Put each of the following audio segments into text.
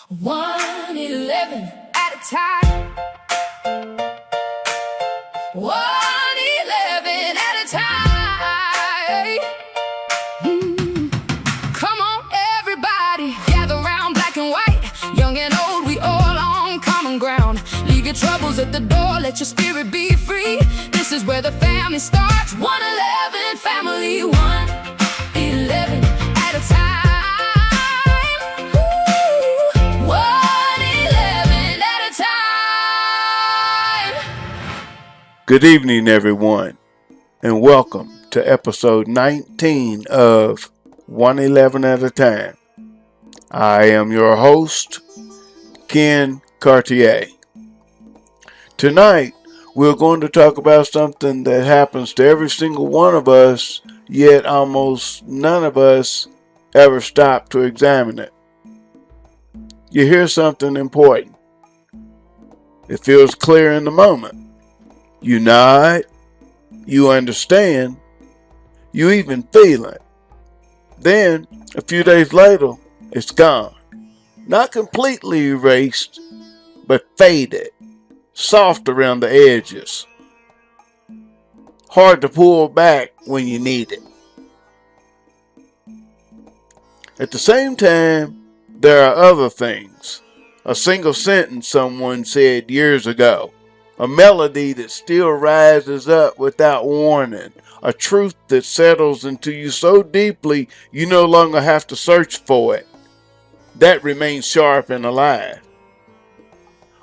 111 at a time. 111 at a time. Come on, everybody, gather round, black and white, young and old, we all on common ground. Leave your troubles at the door, let your spirit be free. This is where the family starts. 111 family, 111 at a time. Good evening, everyone, and welcome to episode 19 of 111 at a Time. I am your host, Ken Cartier. Tonight, we're going to talk about something that happens to every single one of us, yet almost none of us ever stop to examine it. You hear something important. It feels clear in the moment. You nod, you understand, you even feel it. Then, a few days later, it's gone. Not completely erased, but faded, soft around the edges. Hard to pull back when you need it. At the same time, there are other things. A single sentence someone said years ago. A melody that still rises up without warning. A truth that settles into you so deeply you no longer have to search for it. That remains sharp and alive.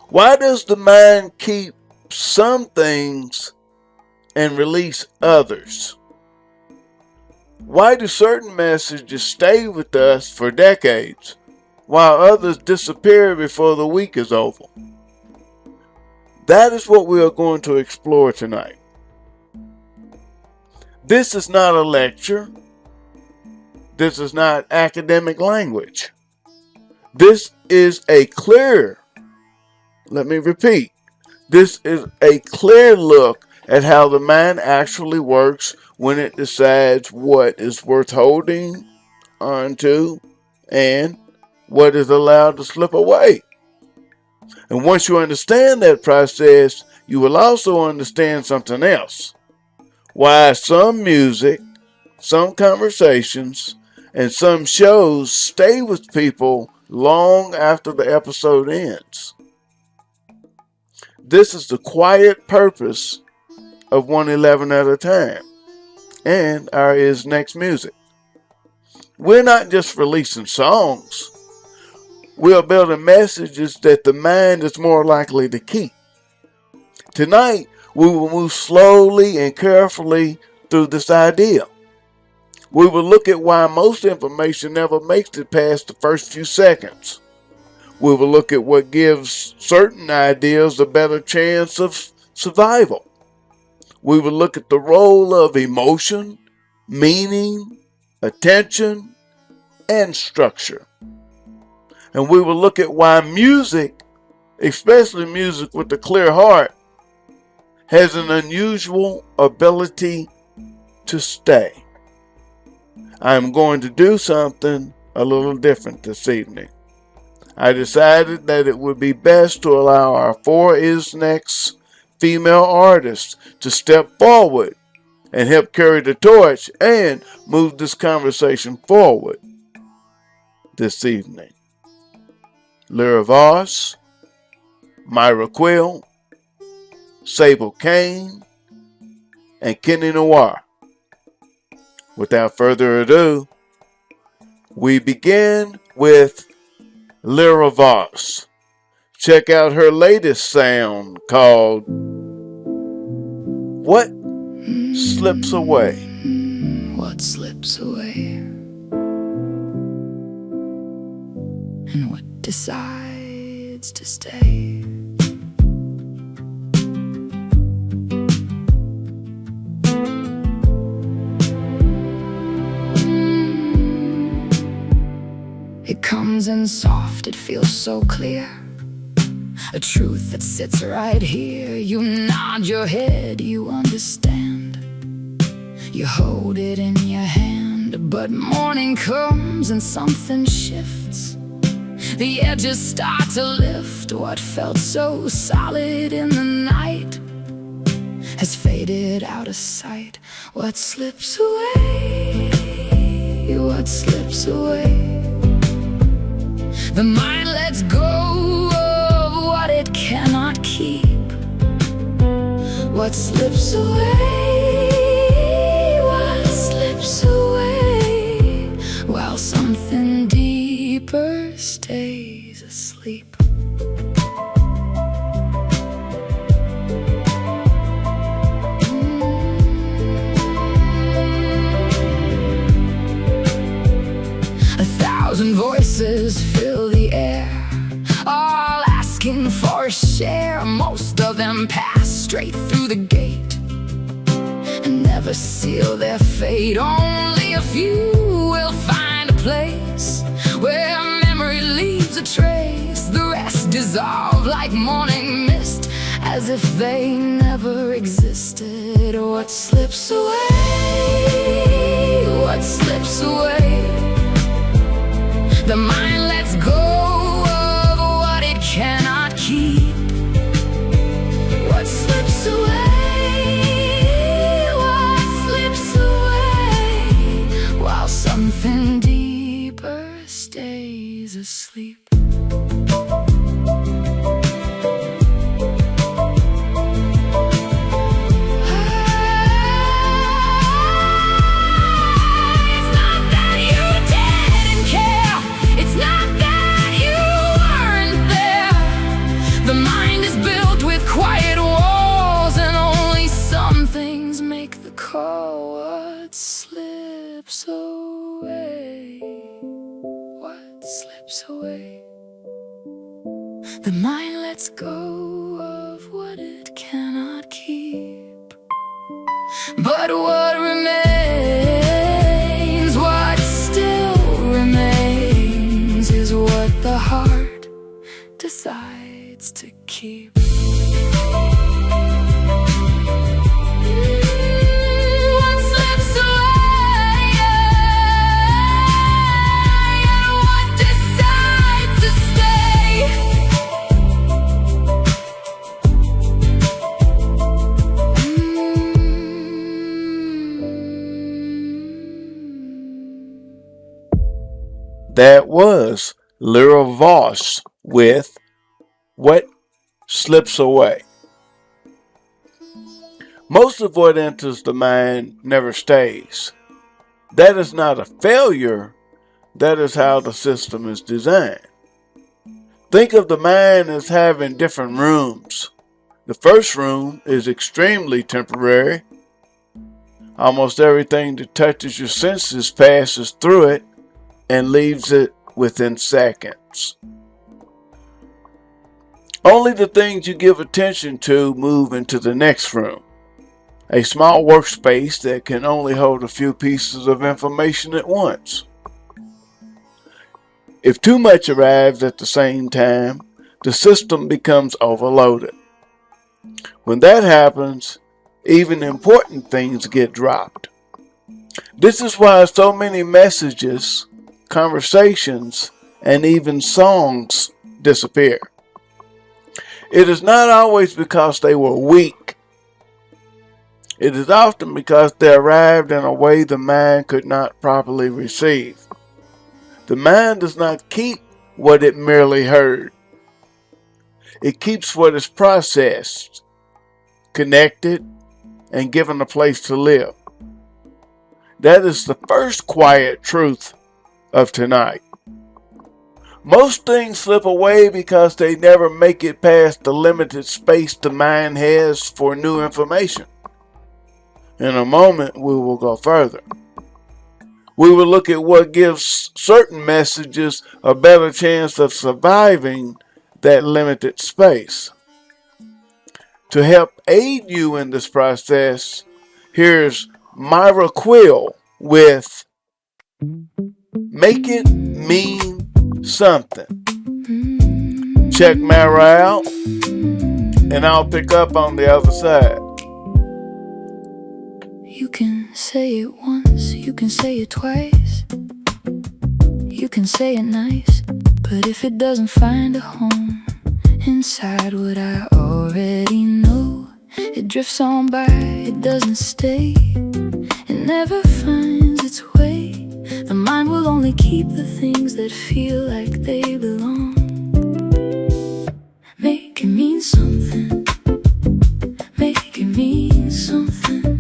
Why does the mind keep some things and release others? Why do certain messages stay with us for decades while others disappear before the week is over? That is what we are going to explore tonight. This is not a lecture. This is not academic language. This is a clear, let me repeat, this is a clear look at how the mind actually works when it decides what is worth holding onto and what is allowed to slip away. And once you understand that process, you will also understand something else. Why some music, some conversations, and some shows stay with people long after the episode ends. This is the quiet purpose of 111 at a Time and our ISNEX music. We're not just releasing songs. We are building messages that the mind is more likely to keep. Tonight, we will move slowly and carefully through this idea. We will look at why most information never makes it past the first few seconds. We will look at what gives certain ideas a better chance of survival. We will look at the role of emotion, meaning, attention, and structure. And we will look at why music, especially music with a clear heart, has an unusual ability to stay. I am going to do something a little different this evening. I decided that it would be best to allow our 4 ISNEX female artists to step forward and help carry the torch and move this conversation forward this evening. Lira Voss, Myra Quill, Sable Kane, and Keni Noir. Without further ado, we begin with Lira Voss. Check out her latest sound called What Slips Away. What slips away? And what decides to stay? It comes in soft, it feels so clear. A truth that sits right here. You nod your head, you understand. You hold it in your hand. But morning comes and something shifts. The edges start to lift. What felt so solid in the night has faded out of sight. What slips away? What slips away? The mind lets go of what it cannot keep. What slips away? What slips away? While something deeper stays asleep. 1,000 voices fill the air, all asking for a share. Most of them pass straight through the gate and never seal their fate. Only a few will find a place where memory leaves a trace. The rest dissolve like morning mist, as if they never existed. What slips away? What slips away? The mind lets go of what it cannot keep. What slips away? What slips away? While something deeper stays asleep. What slips away? What slips away? The mind lets go of what it cannot keep. But what remains, what still remains, is what the heart decides to keep. That was Lira Voss with What Slips Away. Most of what enters the mind never stays. That is not a failure. That is how the system is designed. Think of the mind as having different rooms. The first room is extremely temporary. Almost everything that touches your senses passes through it and leaves it within seconds. Only the things you give attention to move into the next room, a small workspace that can only hold a few pieces of information at once. If too much arrives at the same time, the system becomes overloaded. When that happens, even important things get dropped. This is why so many messages, conversations, and even songs disappear. It is not always because they were weak. It is often because they arrived in a way the mind could not properly receive. The mind does not keep what it merely heard. It keeps what is processed, connected, and given a place to live. That is the first quiet truth of tonight. Most things slip away because they never make it past the limited space the mind has for new information. In a moment, we will go further. We will look at what gives certain messages a better chance of surviving that limited space. To help aid you in this process, here's Myra Quill with Make It Mean Something. Check Myra out, and I'll pick up on the other side. You can say it once, you can say it twice, you can say it nice, But if it doesn't find a home inside what I already know, it drifts on by, it doesn't stay, it never finds its way. The mind will only keep the things that feel like they belong. Make it mean something, make it mean something.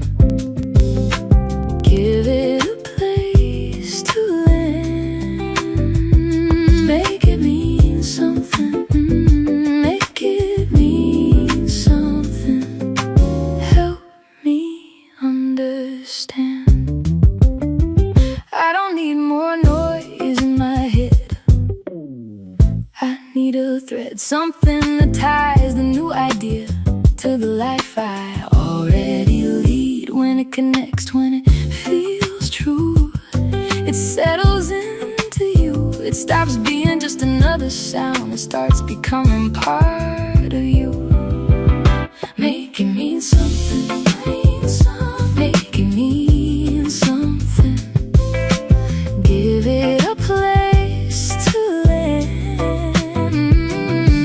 Give it a place to land. Make it mean something, make it mean something. Help me understand. I don't need more noise in my head, I need a thread, something that ties the new idea to the life I already lead. When it connects, when it feels true, it settles into you. It stops being just another sound, it starts becoming part of you. Make it mean something, make it mean something. Give it a place to land.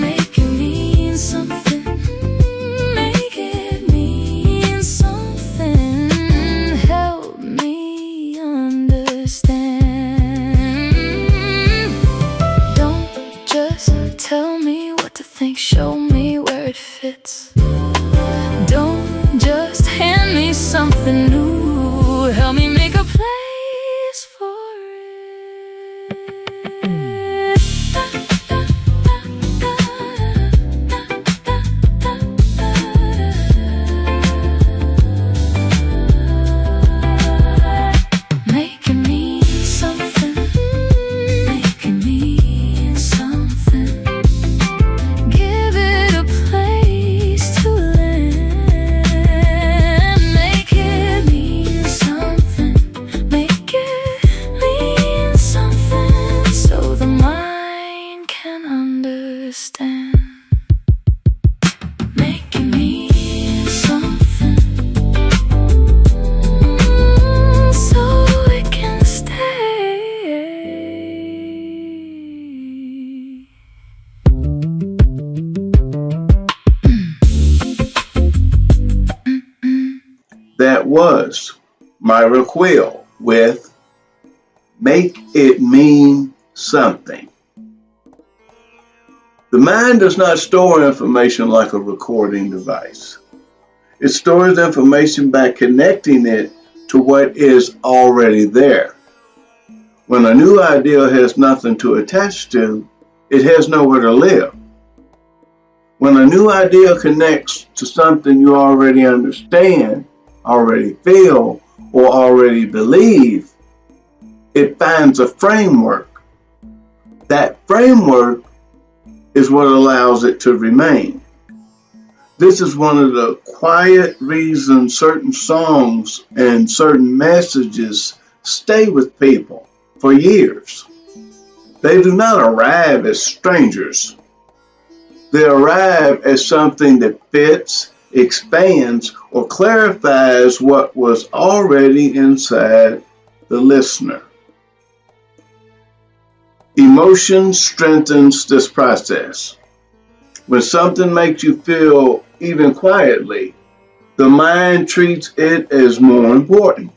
Make it mean something, make it mean something. Help me understand. Don't just tell me what to think, show me where it fits. Don't just hand me something new, help me make a place for it. Make it mean something, make it mean something. Give it a place to land. Make it mean something, make it mean something, so the mind can understand. Make it mean something, so it can stay. That was Myra Quill with Make It Mean Something. The mind does not store information like a recording device. It stores information by connecting it to what is already there. When a new idea has nothing to attach to, it has nowhere to live. When a new idea connects to something you already understand, already feel, or already believe, it finds a framework. That framework is what allows it to remain. This is one of the quiet reasons certain songs and certain messages stay with people for years. They do not arrive as strangers. They arrive as something that fits, expands, or clarifies what was already inside the listener. Emotion strengthens this process. When something makes you feel even quietly, the mind treats it as more important.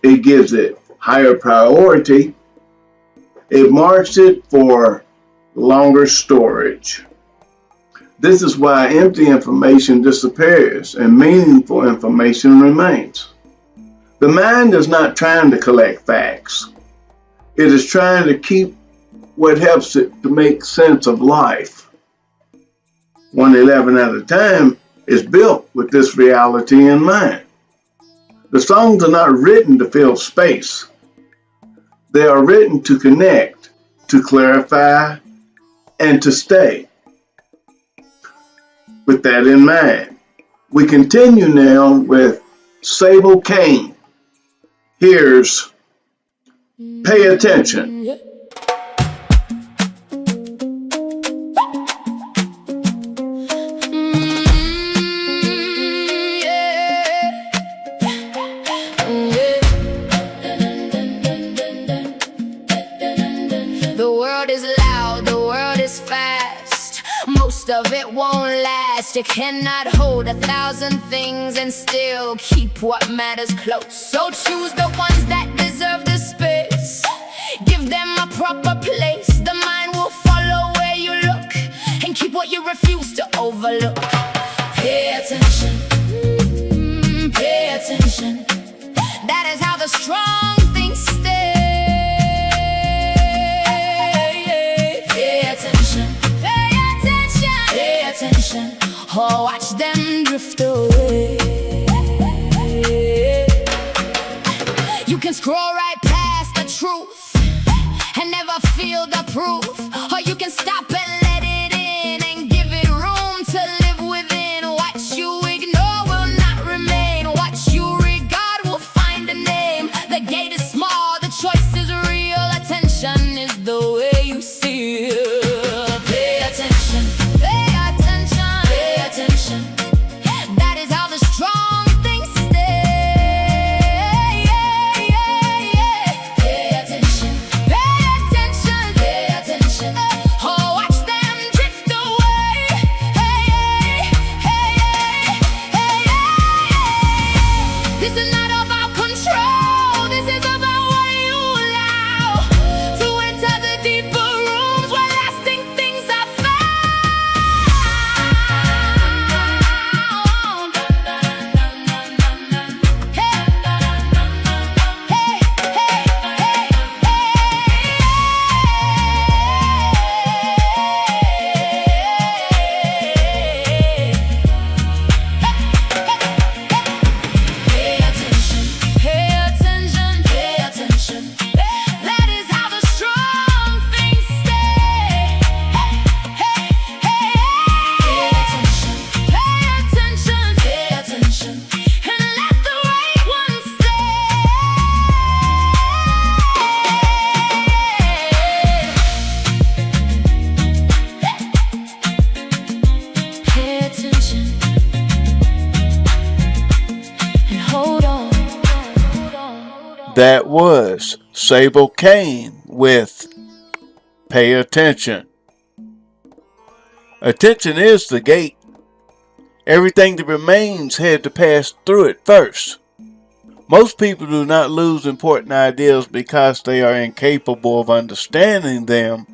It gives it higher priority. It marks it for longer storage. This is why empty information disappears and meaningful information remains. The mind is not trying to collect facts. It is trying to keep what helps it to make sense of life. 111 at a time is built with this reality in mind. The songs are not written to fill space. They are written to connect, to clarify, and to stay. With that in mind, we continue now with Sable Kane. Here's Pay Attention. The world most of it won't last. You cannot hold 1,000 things and still keep what matters close. So choose the ones that deserve the space. Give them a proper place. The mind will follow where you look, and keep what you refuse to overlook. Pay attention, pay attention. That is how the strong things stay. Pay attention, pay attention, pay attention, or watch them drift away. You can scroll right past the truth and never feel the proof, or you can stop and let it in and give it room to live within. What you ignore will not remain. What you regard will find a name. The gate is small, the choice is real. Attention is the way you see it. Pay attention, pay attention, pay attention. That is how the strong things stay. Pay attention, pay attention, pay attention, or watch them drift away. This is not about control. This is about what you allow to enter the deeper rooms where lasting things are found. Pay attention, pay attention, pay attention. That is how the strong things stay. Pay attention, pay attention, pay attention, and let the right ones stay. Pay attention and hold on. That was Sable Kane with Pay Attention. Attention is the gate. Everything that remains had to pass through it first. Most people do not lose important ideas because they are incapable of understanding them.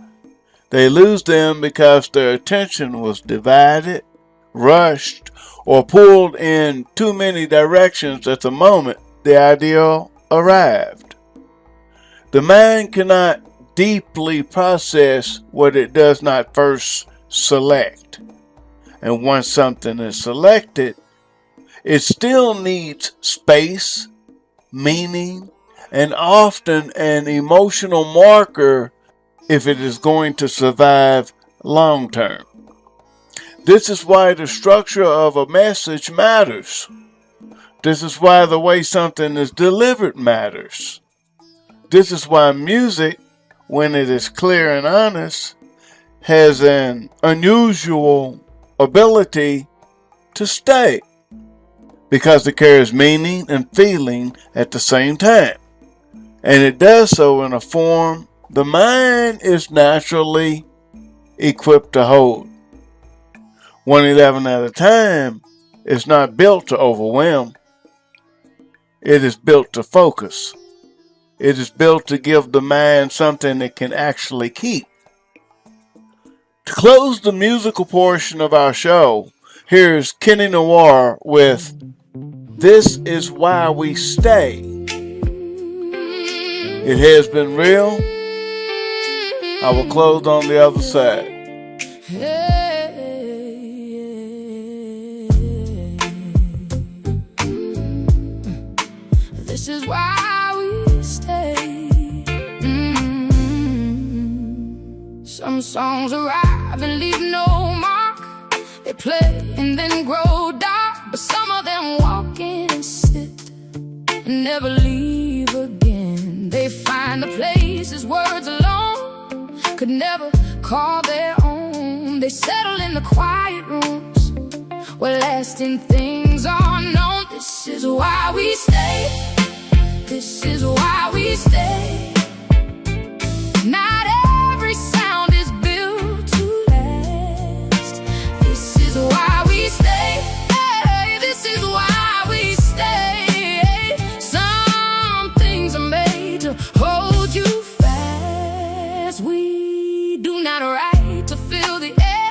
They lose them because their attention was divided, rushed, or pulled in too many directions at the moment the idea arrived. The mind cannot deeply process what it does not first select. And once something is selected, it still needs space, meaning, and often an emotional marker if it is going to survive long term. This is why the structure of a message matters. This is why the way something is delivered matters. This is why music, when it is clear and honest, has an unusual ability to stay, because it carries meaning and feeling at the same time. And it does so in a form the mind is naturally equipped to hold. 111 at a time is not built to overwhelm. It is built to focus. It is built to give the mind something it can actually keep. To close the musical portion of our show, here's Keni Noir with This Is Why We Stay. It has been real. I will close on the other side. This is why we stay. Some songs arrive and leave no mark. They play and then grow dark, but some of them walk in and sit and never leave again. They find the places words alone could never call their own. They settle in the quiet rooms where lasting things are known. This is why we stay. This is why we stay. Not every sound is built to last. not right to fill the air.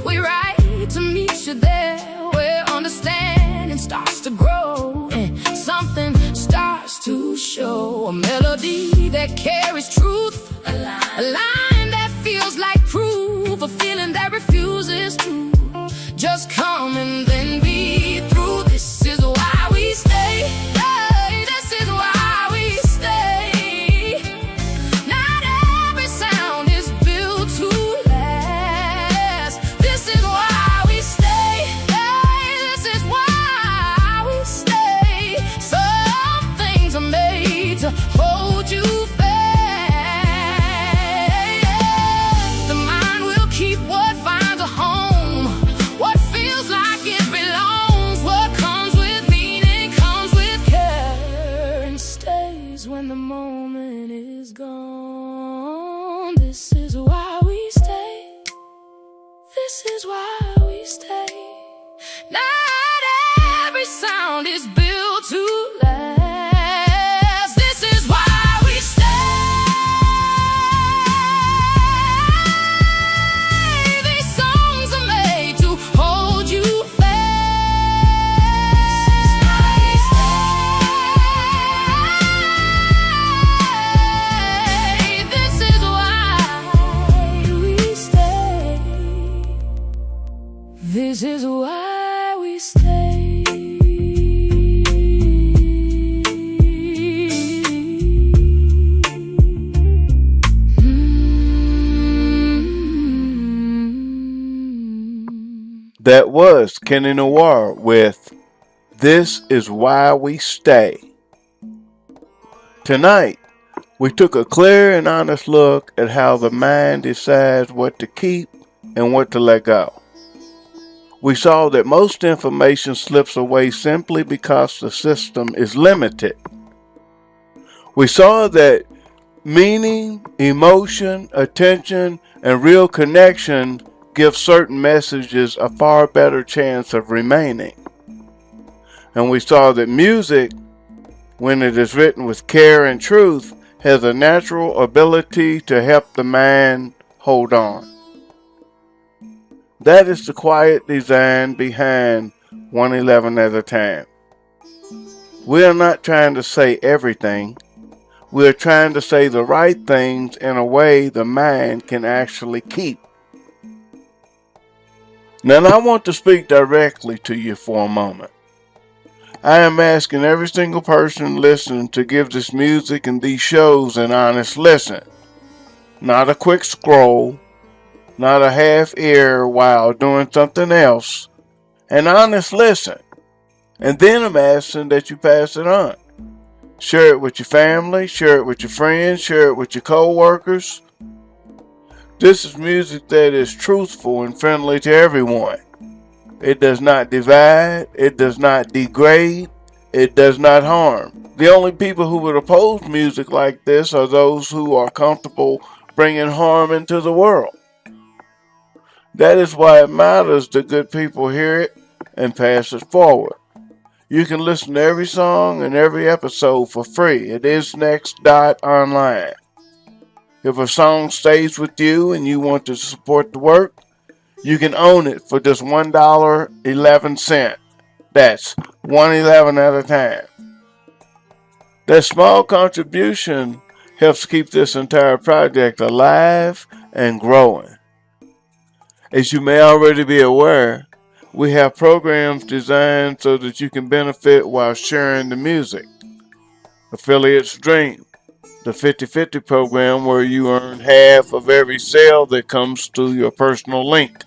We right to meet you there, where understanding starts to grow and something starts to show. A melody that carries truth, a line that feels like proof, a feeling that refuses to just come and then be through. This is why we stay. Hey, this is why we stay. Not every sound is built to last. This is why we stay. Hey, this is why we stay. Some things are made to hold you fast. The mind will keep what finds a home, what feels like it belongs, what comes with meaning, comes with care, and stays when the moment is gone. This is why we stay. This is why we stay. Not every sound is built to last. This is why we stay. These songs are made to hold you fast. This is why we stay. This is why we stay. That was Keni Noir with This Is Why We Stay. Tonight, we took a clear and honest look at how the mind decides what to keep and what to let go. We saw that most information slips away simply because the system is limited. We saw that meaning, emotion, attention, and real connection give certain messages a far better chance of remaining. And we saw that music, when it is written with care and truth, has a natural ability to help the mind hold on. That is the quiet design behind 111 at a time. We are not trying to say everything. We are trying to say the right things in a way the mind can actually keep. Now I want to speak directly to you for a moment. I am asking every single person listening to give this music and these shows an honest listen. Not a quick scroll, not a half ear while doing something else. An honest listen. And then I'm asking that you pass it on. Share it with your family, share it with your friends, share it with your co-workers. This is music that is truthful and friendly to everyone. It does not divide, it does not degrade, it does not harm. The only people who would oppose music like this are those who are comfortable bringing harm into the world. That is why it matters that good people hear it and pass it forward. You can listen to every song and every episode for free at ISNEX.online. If a song stays with you and you want to support the work, you can own it for just $1.11. That's $1.11 at a time. That small contribution helps keep this entire project alive and growing. As you may already be aware, we have programs designed so that you can benefit while sharing the music. Affiliates Dream, the 50/50 program where you earn half of every sale that comes to your personal link.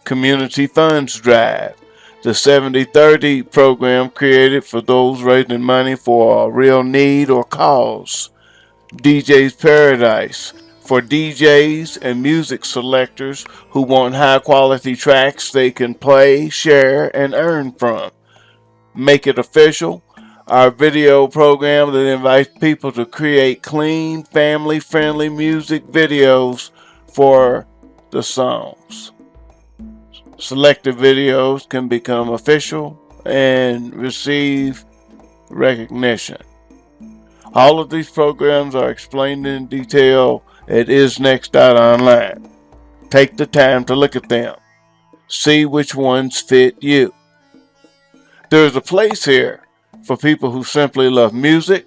Community Funds Drive, the 70/30 program created for those raising money for a real need or cause. DJ's Paradise, for DJs and music selectors who want high quality tracks they can play, share, and earn from. Make It Official, our video program that invites people to create clean, family-friendly music videos for the songs. Selected videos can become official and receive recognition. All of these programs are explained in detail at ISNEX.online. Take the time to look at them. See which ones fit you. There's a place here for people who simply love music,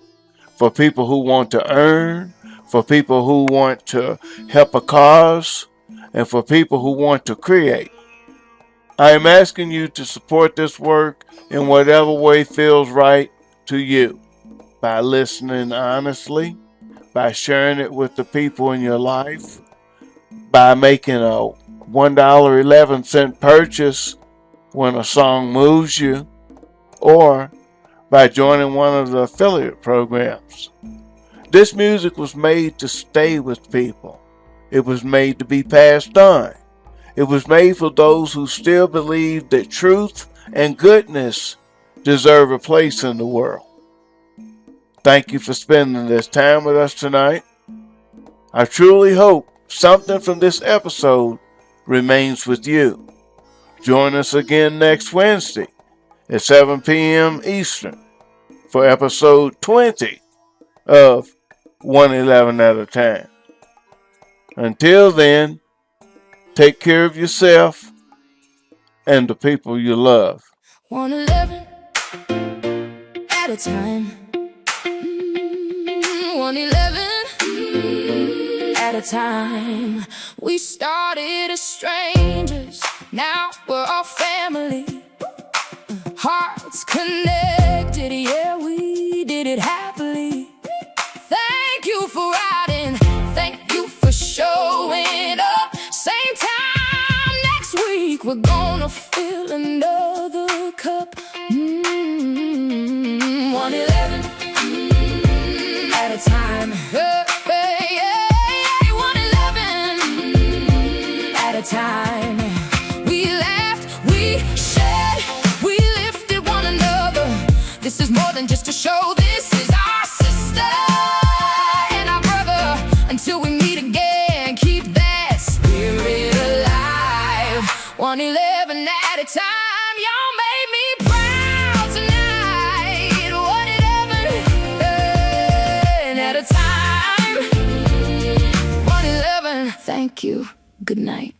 for people who want to earn, for people who want to help a cause, and for people who want to create. I am asking you to support this work in whatever way feels right to you, by listening honestly, by sharing it with the people in your life, by making a $1.11 purchase when a song moves you, or by joining one of the affiliate programs. This music was made to stay with people. It was made to be passed on. It was made for those who still believe that truth and goodness deserve a place in the world. Thank you for spending this time with us tonight. I truly hope something from this episode remains with you. Join us again next Wednesday at 7 p.m. Eastern for episode 20 of 111 at a time. Until then, take care of yourself and the people you love. 111 at a time. 111 at a time. We started as strangers, now we're all family. Hearts connected, yeah, we did it happily. Thank you for riding, thank you for showing up. Same time next week, we're gonna fill another cup. 111 at a time. 111 at a time. We laughed, we shared, we lifted one another. This is more than just a show, this is our sister and our brother. Until we meet again, keep that spirit alive. 111 at a time, y'all made me proud tonight. 111 at a time. 111, thank you, good night.